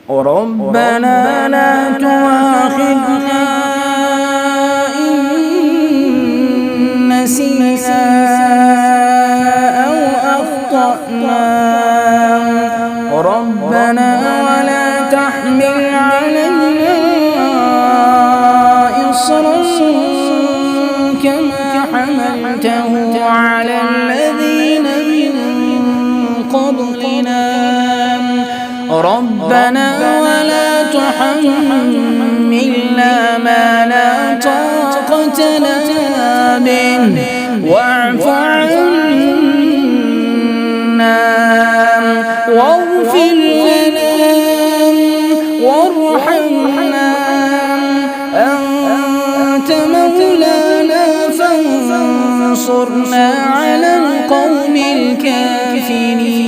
ربنا لا تؤاخذنا إن نسينا أو أخطأنا ربنا ولا تحمل علينا إصرا كما حملته على الذين من قبلنا ربنا ولا تحملنا ما لا طاقة لنا به واعف عنا واغفر لنا وارحمنا أنت مولانا فانصرنا على القوم الكافرين.